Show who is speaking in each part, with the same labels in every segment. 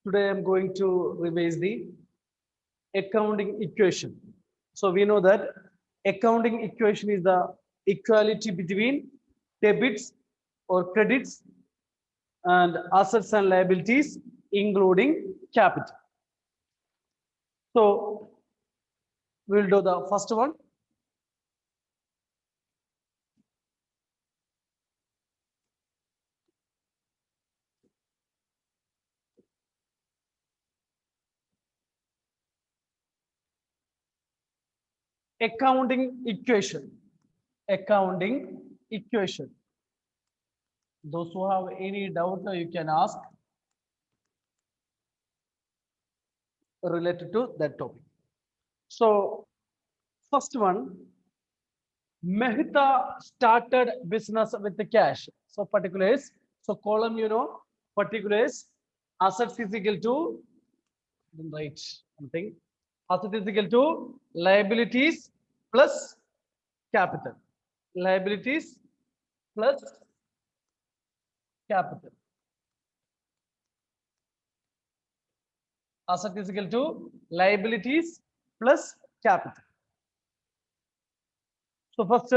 Speaker 1: Today I'm going to revise the accounting equation. So we know that accounting equation is the equality between debits or credits and assets and liabilities, including capital. So we'll do the first one. Accounting equation. Accounting equation. Those who have any doubt, you can ask related to that topic. So, first one, Mehta started business with the cash. So, particulars. So, column, particulars, assets is equal to, then write something. Asset is equal to liabilities plus capital. Liabilities plus capital. Asset is equal to liabilities plus capital. So first,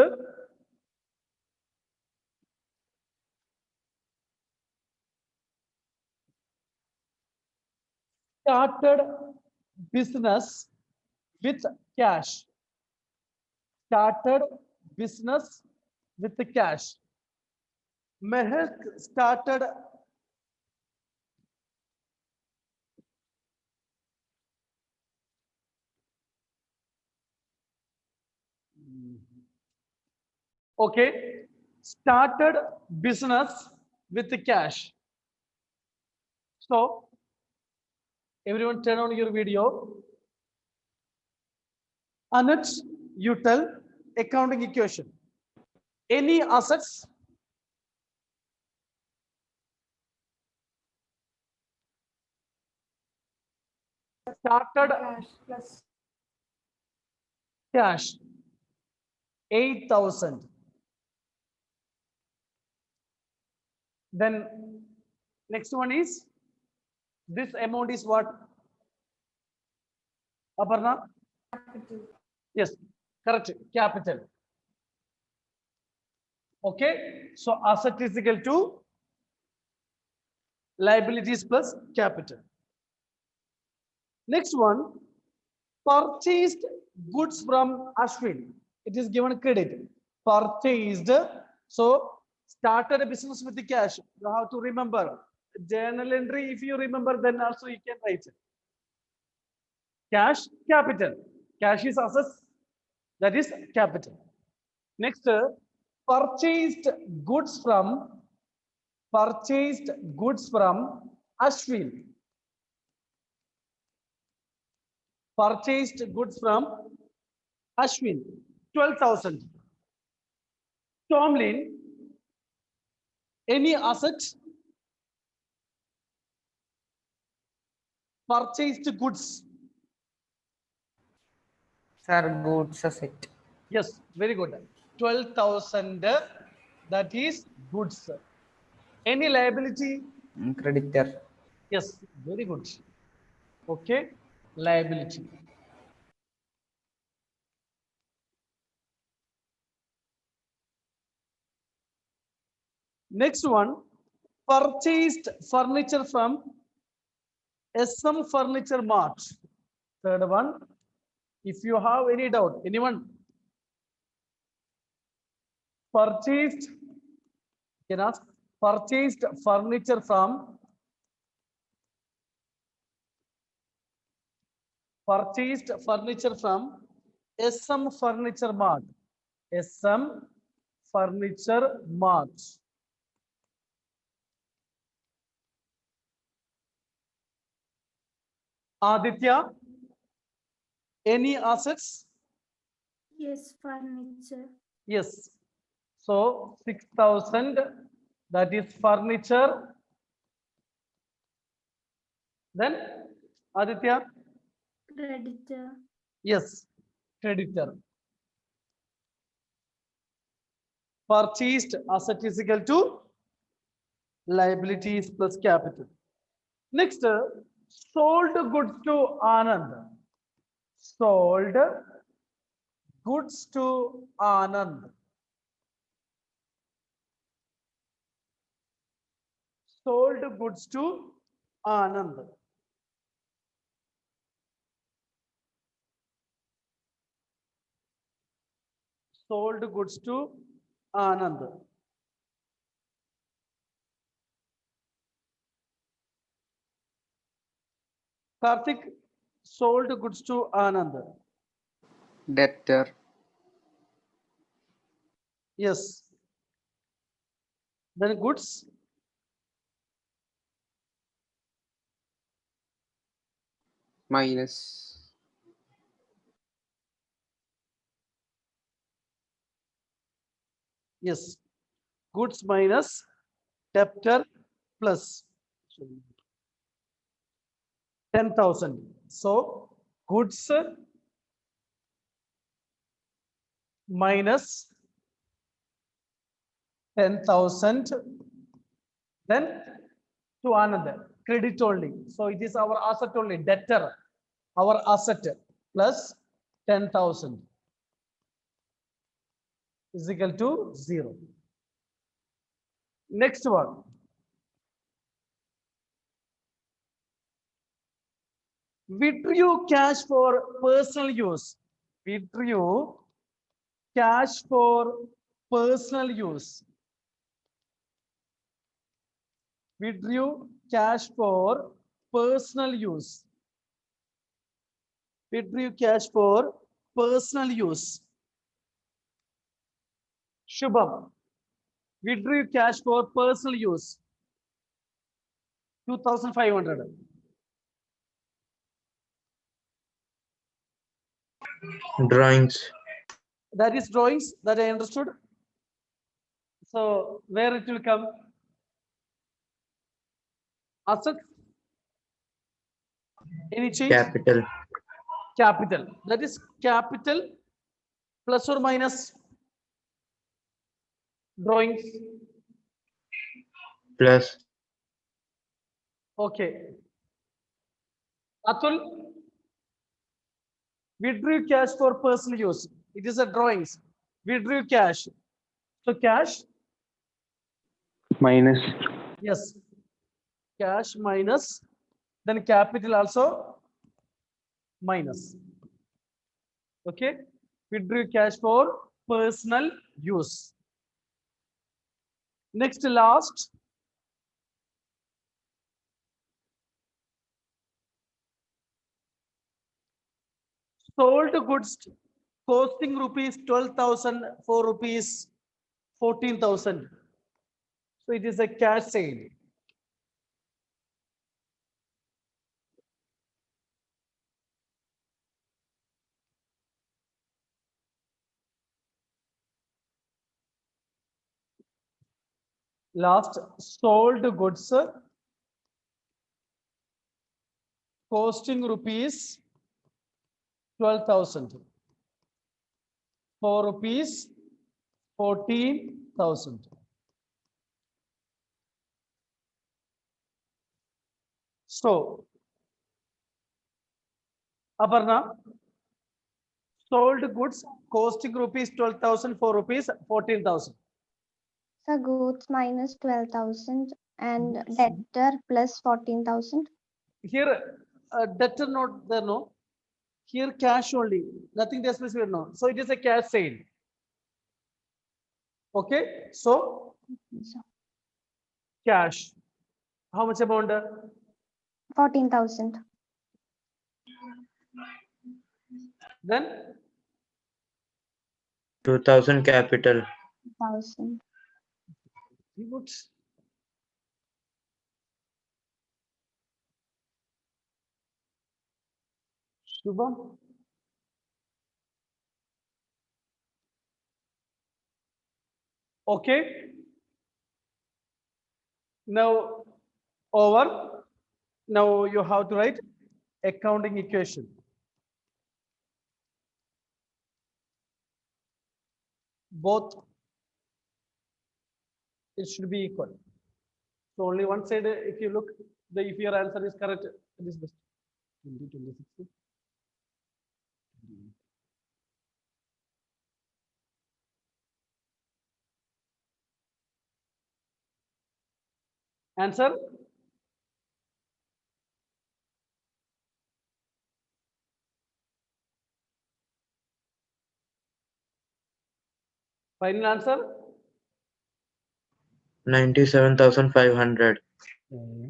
Speaker 1: started business with cash. Started business with the cash. Mehak started okay, started business with the cash. So everyone turn on your video. Anuj, you tell accounting equation. Any assets started cash 8,000. Then next one is this amount is what? Aparna? Capital. Yes, correct. Capital. Okay, so asset is equal to liabilities plus capital. Next one, purchased goods from Ashwin. It is given credit. Purchased. So started a business with the cash. You have to remember journal entry. If you remember, then also you can write it. Cash, capital. Cash is assets. That is capital. Next, purchased goods from Ashwin. Purchased goods from Ashwin, 12,000. Tomlin, any asset? Purchased goods.
Speaker 2: Sir, goods asset.
Speaker 1: Yes, very good. 12,000, that is goods. Any liability?
Speaker 2: Creditor.
Speaker 1: Yes, very good. Okay, liability. Next one, purchased furniture from SM Furniture Mart. Third one, if you have any doubt, anyone? Purchased, you can ask, purchased furniture from SM Furniture Mart. SM Furniture Mart. Aditya, any assets?
Speaker 3: Yes, furniture.
Speaker 1: Yes. So 6,000, that is furniture. Then Aditya?
Speaker 3: Creditor.
Speaker 1: Yes, creditor. Purchased asset is equal to liabilities plus capital. Next, sold goods to Anand. Sold goods to Anand. Sold goods to Anand. Sold goods to Anand. Karthik sold goods to Anand.
Speaker 2: Debtor.
Speaker 1: Yes. Then goods.
Speaker 2: Minus.
Speaker 1: Yes. Goods minus debtor plus 10,000. So goods minus 10,000. Then to another credit only. So it is our asset only, debtor, our asset plus 10,000 is equal to 0. Next one. Withdrew cash for personal use. Withdrew cash for personal use. Withdrew cash for personal use. Withdrew cash for personal use. Shubham. Withdrew cash for personal use. 2,500.
Speaker 4: Drawings.
Speaker 1: That is drawings that I understood. So where it will come? Assets? Any change?
Speaker 4: Capital.
Speaker 1: Capital. That is capital plus or minus drawings.
Speaker 4: Plus.
Speaker 1: Okay. Atul, withdrew cash for personal use. It is a drawings. Withdrew cash. So cash,
Speaker 4: Minus.
Speaker 1: yes. Cash minus, then capital also minus. Okay. Withdrew cash for personal use. Next, last. Sold goods costing rupees 12,000 for rupees 14,000. So it is a cash sale. Last, sold goods costing rupees 12,000 for rupees 14,000. So, Aparna, sold goods costing rupees 12,000 for rupees 14,000.
Speaker 5: So goods minus 12,000 and debtor plus 14,000.
Speaker 1: Here, debtor not there, no. Here, cash only, nothing there specific, no. So it is a cash sale. Okay, so
Speaker 5: So
Speaker 1: cash. How much amount?
Speaker 5: 14,000.
Speaker 1: Then
Speaker 4: 2,000 capital.
Speaker 5: 1,000.
Speaker 1: goods. Shubham. Okay. Now over. Now you have to write accounting equation. Both it should be equal. So only one side, if you look, if your answer is correct, it is best. 20, 26. Answer? Final answer?
Speaker 4: 97,500.
Speaker 1: Okay.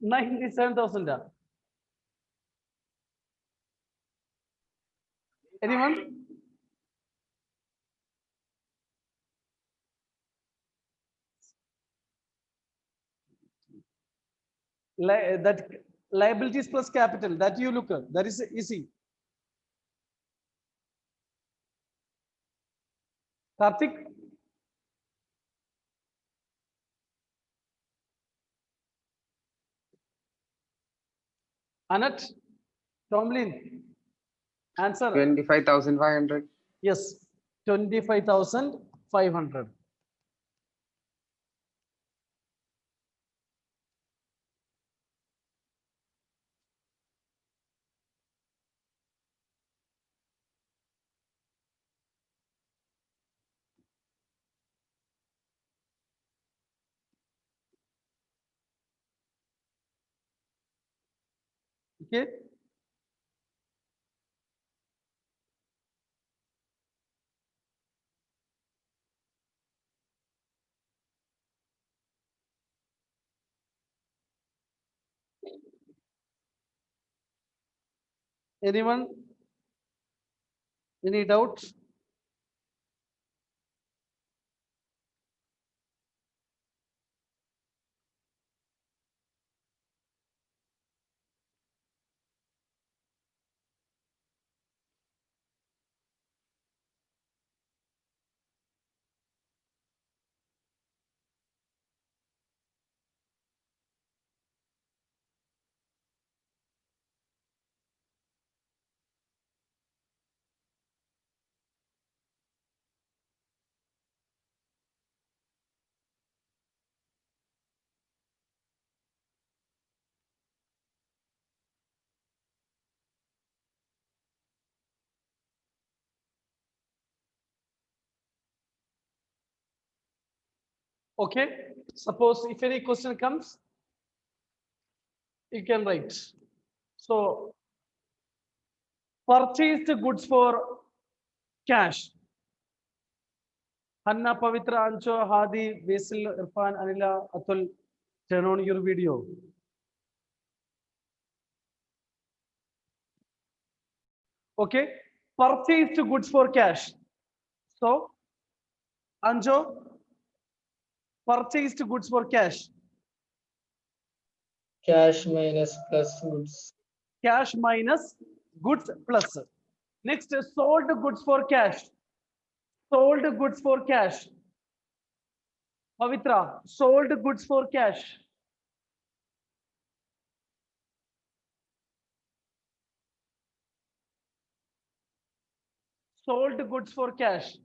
Speaker 1: 97,000. Anyone? That liabilities plus capital, that you look at, that is easy. Karthik? Anat? Tomlin? Answer?
Speaker 2: 25,500.
Speaker 1: Yes, 25,500. Okay. Anyone? Any doubt? Okay. Suppose if any question comes, you can write. So purchased goods for cash. Hanna, Pavitra, Ancho, Hadi, Basil, Irfan, Anila, Atul, turn on your video. Okay. Purchased goods for cash. So, Anjo, purchased goods for cash.
Speaker 6: Cash minus plus goods.
Speaker 1: Cash minus goods plus. Next, sold goods for cash. Sold goods for cash. Pavitra, sold goods for cash. Sold goods for cash.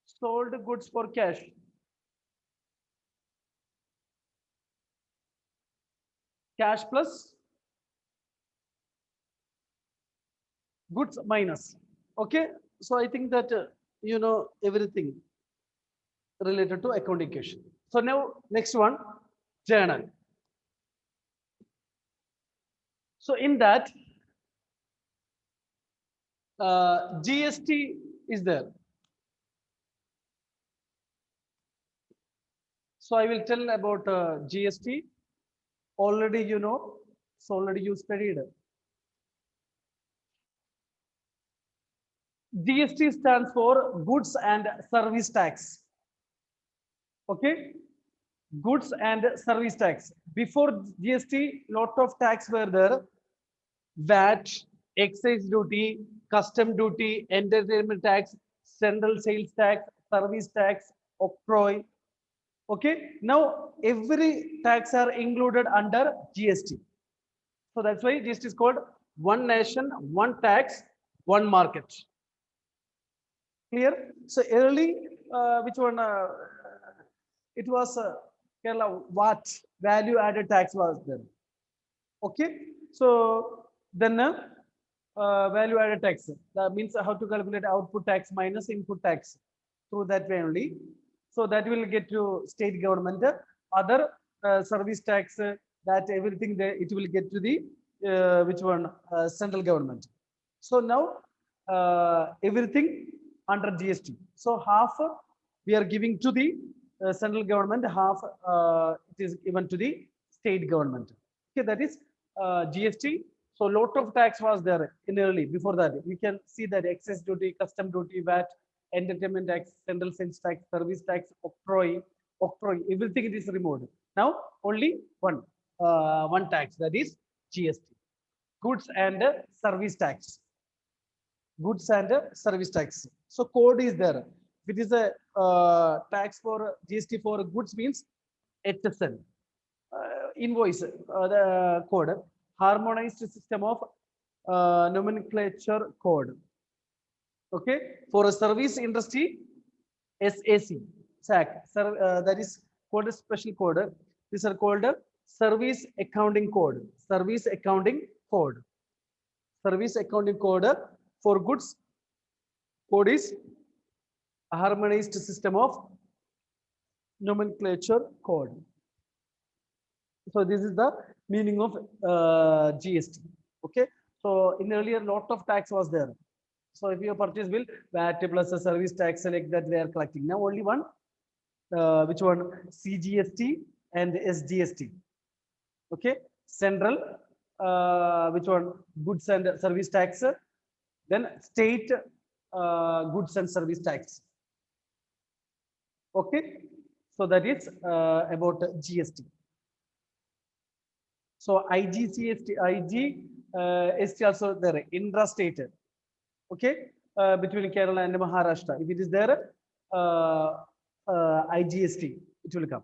Speaker 1: Sold goods for cash. Cash plus goods minus. Okay. So I think that you know everything related to accounting question. So now next one, journal. So in that, GST is there. So I will tell about GST. Already you know, so already you studied. GST stands for goods and service tax. Okay, goods and service tax. Before GST, lot of tax were there. VAT, excise duty, custom duty, entertainment tax, central sales tax, service tax, octroi. Okay, now every tax are included under GST. So that's why GST is called one nation, one tax, one market. Clear? So early, which one? It was Kerala. What value added tax was there? Okay. So then value added tax. That means how to calculate output tax minus input tax through that way only. So that will get to state government. Other service tax, that everything there, it will get to the which one, central government. So now everything under GST. So half we are giving to the central government, half it is given to the state government. Okay, that is GST. So lot of tax was there in early. Before that, you can see that excess duty, custom duty, VAT, entertainment tax, central sales tax, service tax, octroi, everything it is removed. Now only one tax, that is GST, goods and service tax. Goods and service tax. So code is there. If it is a tax for GST for goods means HSN, invoice, the code, harmonized system of nomenclature code. Okay, for a service industry, SAC, that is called a special code. These are called a service accounting code. Service accounting code. Service accounting code for goods. Code is a harmonized system of nomenclature code. So this is the meaning of GST. Okay. So in earlier, lot of tax was there. So if you purchase bill, VAT plus a service tax like that they are collecting. Now only one, which one? CGST and SGST. Okay. Central, which one? Goods and service tax. Then state goods and service tax. Okay. So that is about GST. So IGCST, ST also there, intra-state. Okay, between Kerala and Maharashtra. If it is there, IGST, it will come.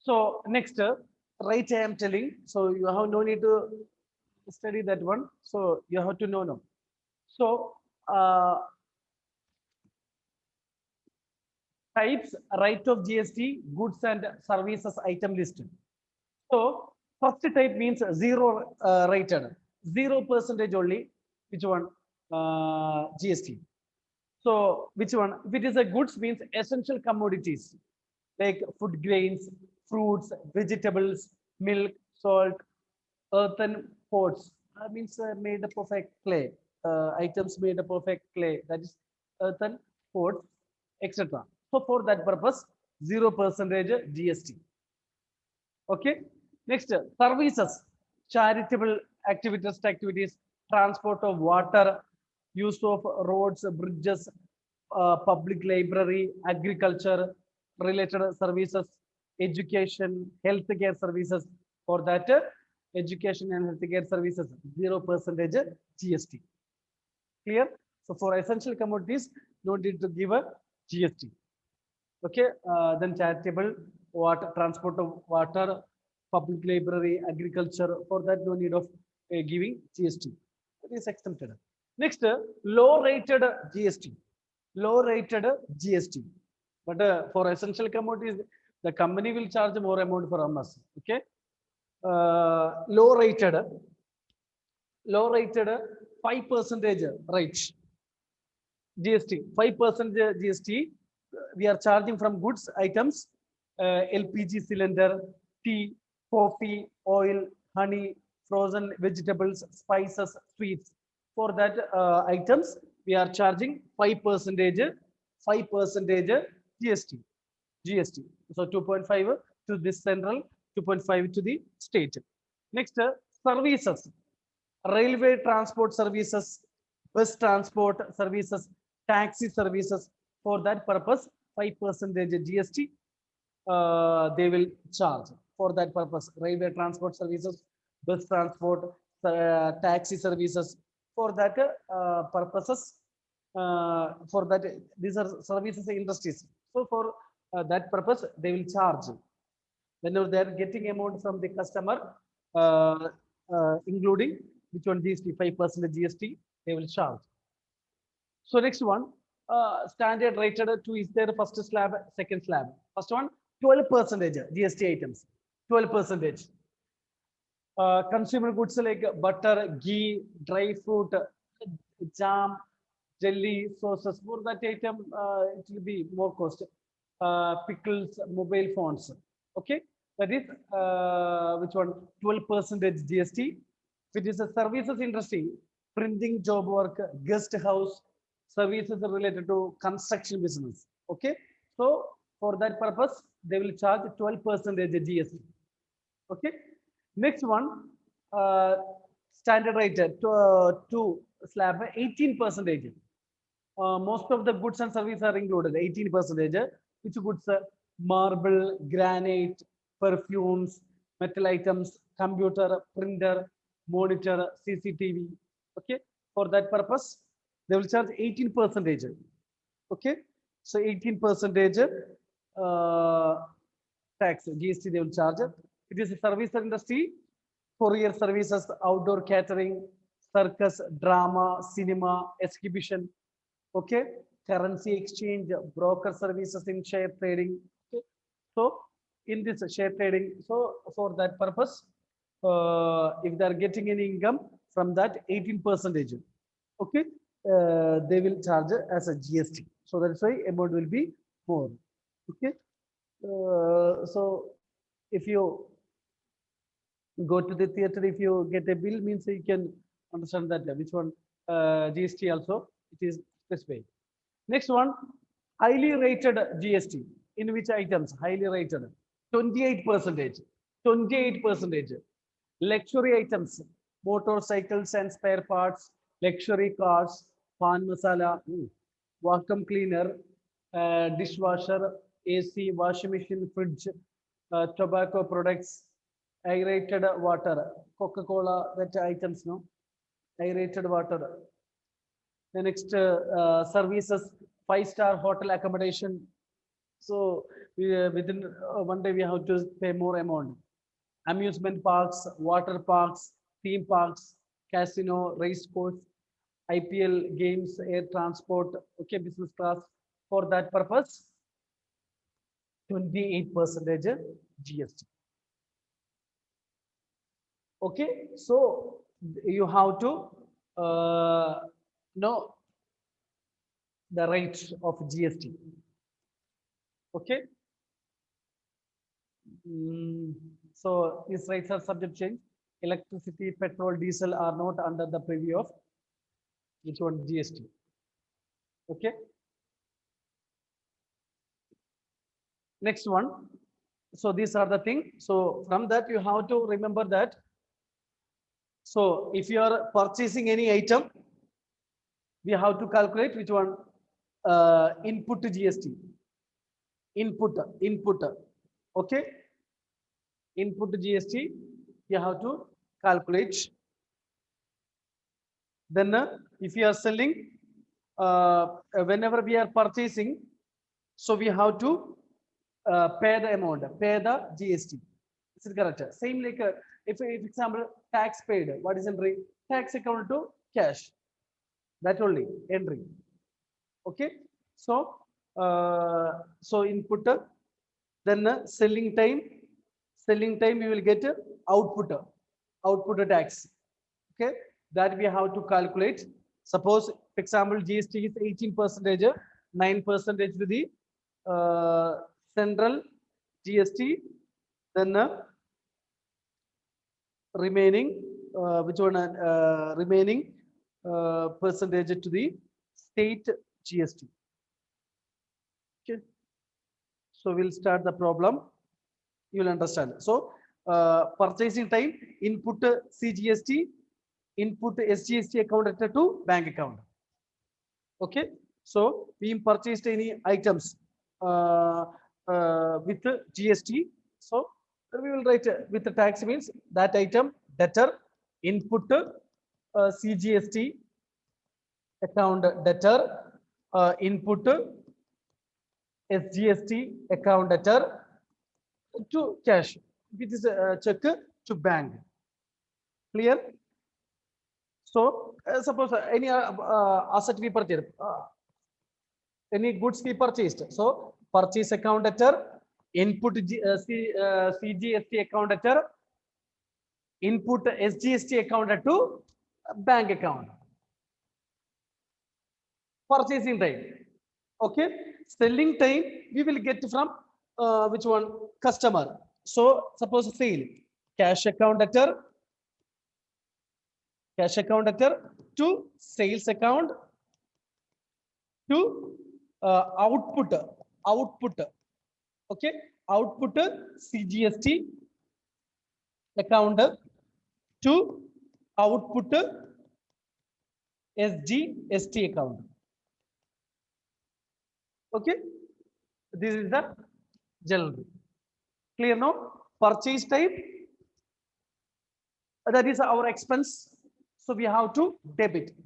Speaker 1: So next, right, I am telling. So you have no need to study that one. So you have to know now. So types, right of GST, goods and services item list. So first type means zero rated, 0% only. Which one? GST. So which one? If it is a goods means essential commodities like food grains, fruits, vegetables, milk, salt, earthen pots. Means made up of a clay. Items made up of a clay. That is earthen pots, etc. So for that purpose, 0% GST. Okay. Next, services, charitable activities, transport of water, use of roads, bridges, public library, agriculture, related services, education, healthcare services. For that, education and healthcare services, 0% GST. Clear? So for essential commodities, no need to give a GST. Okay. Then charitable, water, transport of water, public library, agriculture. For that, no need of giving GST. It is exempted. Next, low rated GST. Low rated GST. But for essential commodities, the company will charge more amount for us. Okay. Low rated 5% rate. GST, 5% GST. We are charging from goods items, LPG cylinder, tea, coffee, oil, honey, frozen vegetables, spices, sweets. For that items, we are charging 5% GST. So 2.5 to this central, 2.5 to the state. Next, services, railway transport services, bus transport services, taxi services. For that purpose, 5% GST they will charge. For that purpose, railway transport services, bus transport, taxi services. For that purposes, for that, these are services industries. So for that purpose, they will charge. Whenever they are getting amount from the customer, including which one GST, 5% GST, they will charge. So next one, standard rated to is there first slab, second slab. First one, 12% GST items, 12%. Consumer goods like butter, ghee, dry fruit, jam, jelly, sauces. For that item, it will be more cost. Pickles, mobile phones. Okay, that is which one? 12% GST. If it is a services industry, printing, job work, guest house, services related to construction business. Okay, so for that purpose, they will charge 12% GST. Okay, next one, standard rate to slab 18%. Most of the goods and services are included 18%. Which goods? Marble, granite, perfumes, metal items, computer, printer, monitor, CCTV. Okay, for that purpose, they will charge 18%. Okay, so 18% tax GST they will charge. It is a service industry, courier services, outdoor catering, circus, drama, cinema, exhibition. Okay, currency exchange, broker services in share trading. Okay, so in this share trading, so for that purpose, if they are getting any income from that 18%, okay, they will charge as a GST. So that's why amount will be more. Okay, so if you go to the theater, if you get a bill, means you can understand that which one GST also it is specified. Next one, highly rated GST. In which items? Highly rated. 28%. 28%. Luxury items, motorcycles and spare parts, luxury cars, pan masala, vacuum cleaner, dishwasher, AC, washing machine, fridge, tobacco products, aerated water, Coca-Cola, that items, no? Aerated water. The next services, 5-star hotel accommodation. So within 1 day we have to pay more amount. Amusement parks, water parks, theme parks, casino, race course, IPL games, air transport. Okay, business class. For that purpose, 28% GST. Okay, so you have to know the rate of GST. Okay. So these rates are subject change. Electricity, petrol, diesel are not under the preview of which one GST. Okay. Next one. So these are the thing. So from that you have to remember that. So if you are purchasing any item, we have to calculate which one input to GST. Input. Okay. Input to GST, you have to calculate. Then if you are selling, whenever we are purchasing, so we have to pay the amount, pay the GST. Is it correct? Same like if example tax paid, what is entry? Tax account to cash. That only entry. Okay. So so input, then selling time you will get output tax. Okay, that we have to calculate. Suppose for example GST is 18%, 9% to the central GST, then remaining which one remaining percentage to the state GST. Okay, so we'll start the problem. You will understand. So purchasing time, input CGST, input SGST account to bank account. Okay, so we purchased any items with GST. So we will write with the tax means that item debtor, input CGST account debtor, input SGST account debtor to cash. It is a check to bank. Clear? So suppose any asset we purchased, any goods we purchased. So purchase account debtor, input CGST account debtor, input SGST account to bank account. Purchasing time. Okay. Selling time we will get from which one? Customer. So suppose sale, cash account debtor to sales account to output. Okay. Output CGST account to output SGST account. Okay. This is the general. Clear now? Purchase type, that is our expense. So we have to debit.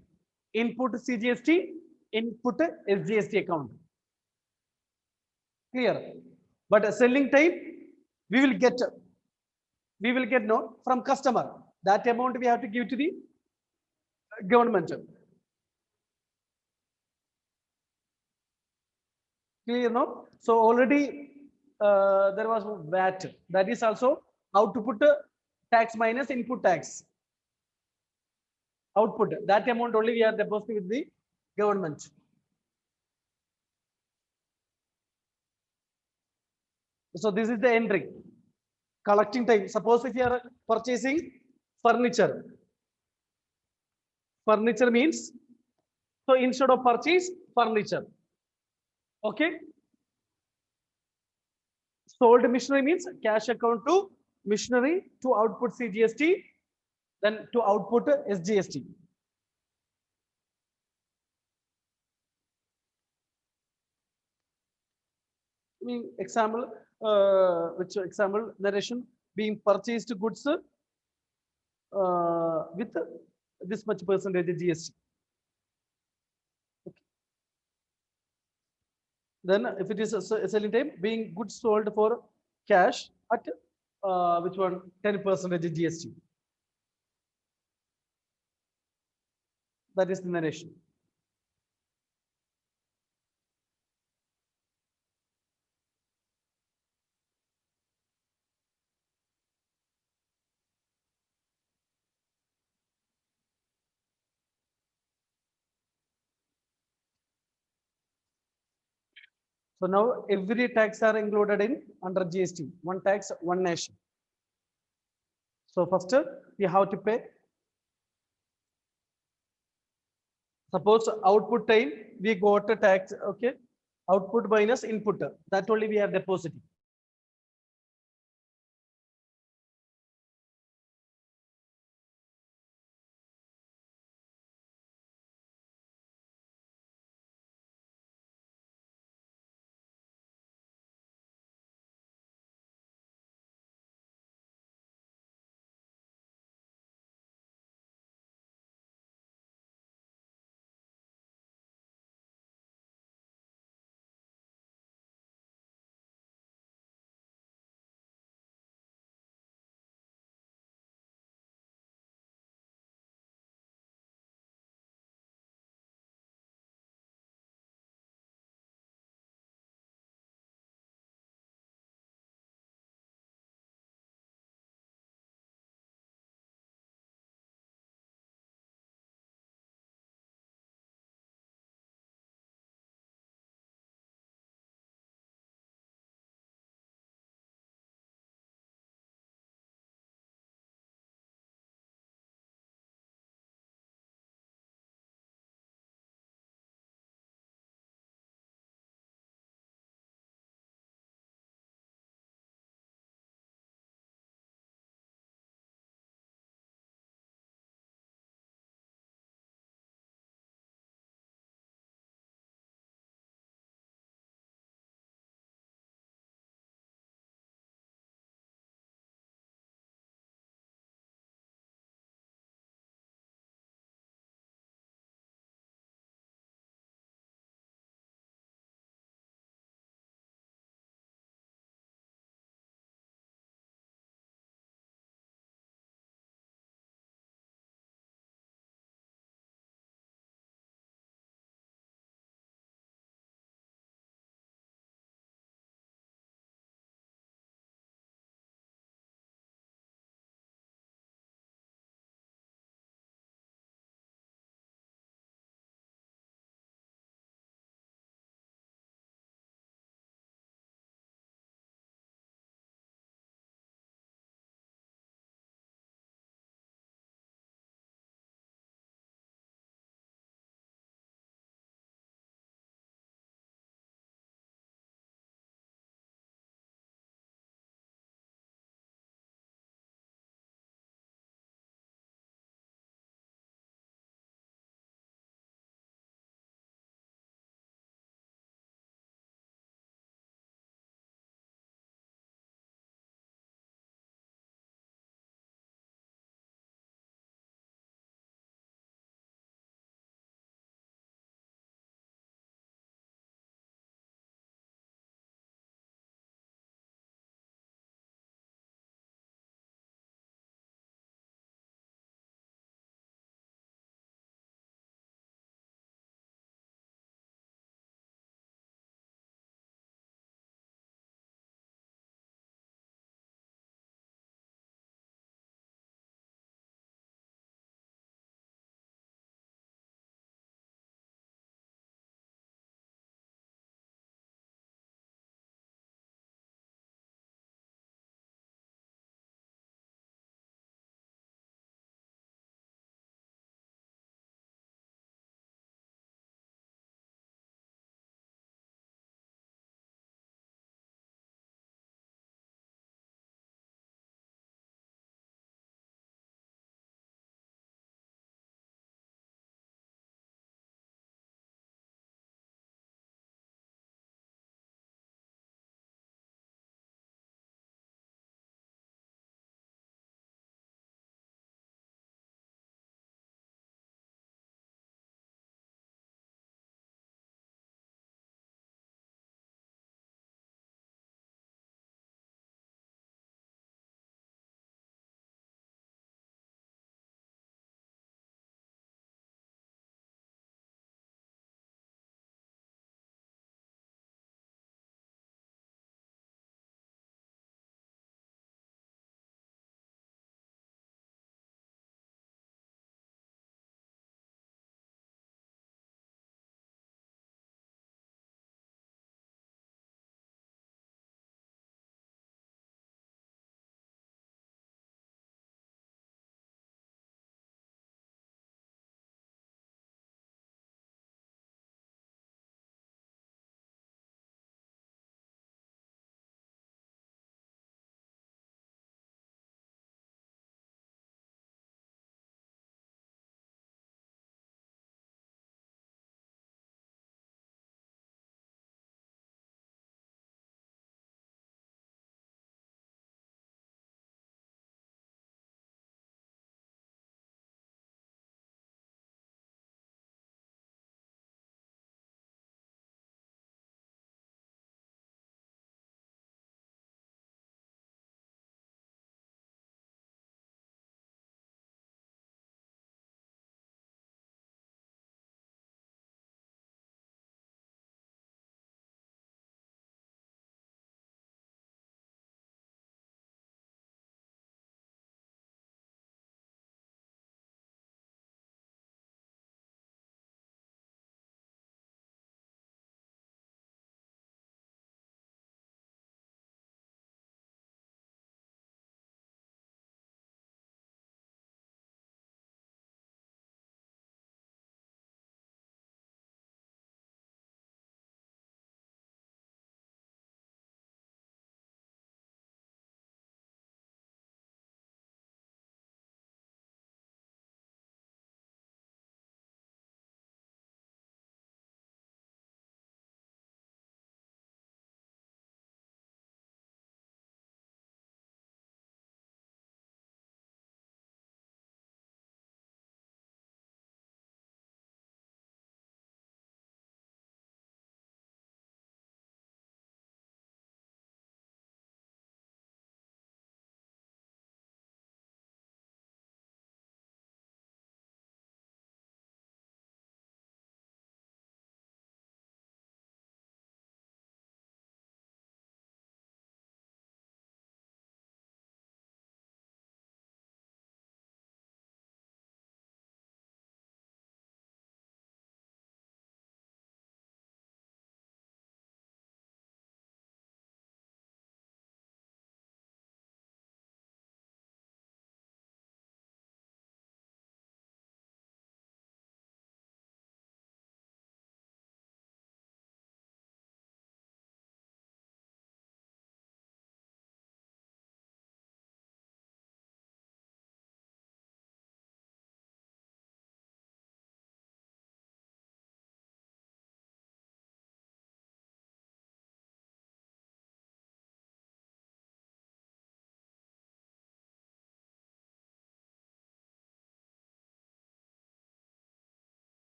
Speaker 1: Input CGST, input SGST account. Clear? But selling type, we will get no from customer. That amount we have to give to the government. Clear now? So already there was VAT. That is also output tax minus input tax. Output, that amount only we are depositing with the government. So this is the entry. Collecting time. Suppose if you are purchasing furniture. Furniture means, so instead of purchase, furniture. Okay. Sold machinery means cash account to machinery to output CGST, then to output SGST. I mean, example, which example narration, being purchased goods with this much percentage GST. Okay. Then if it is a selling time, being goods sold for cash at which one? 10% GST. That is the narration. So now every tax are included in under GST. One tax, one nation. So first we have to pay. Suppose output time we got a tax. Okay, output minus input. That only we are depositing.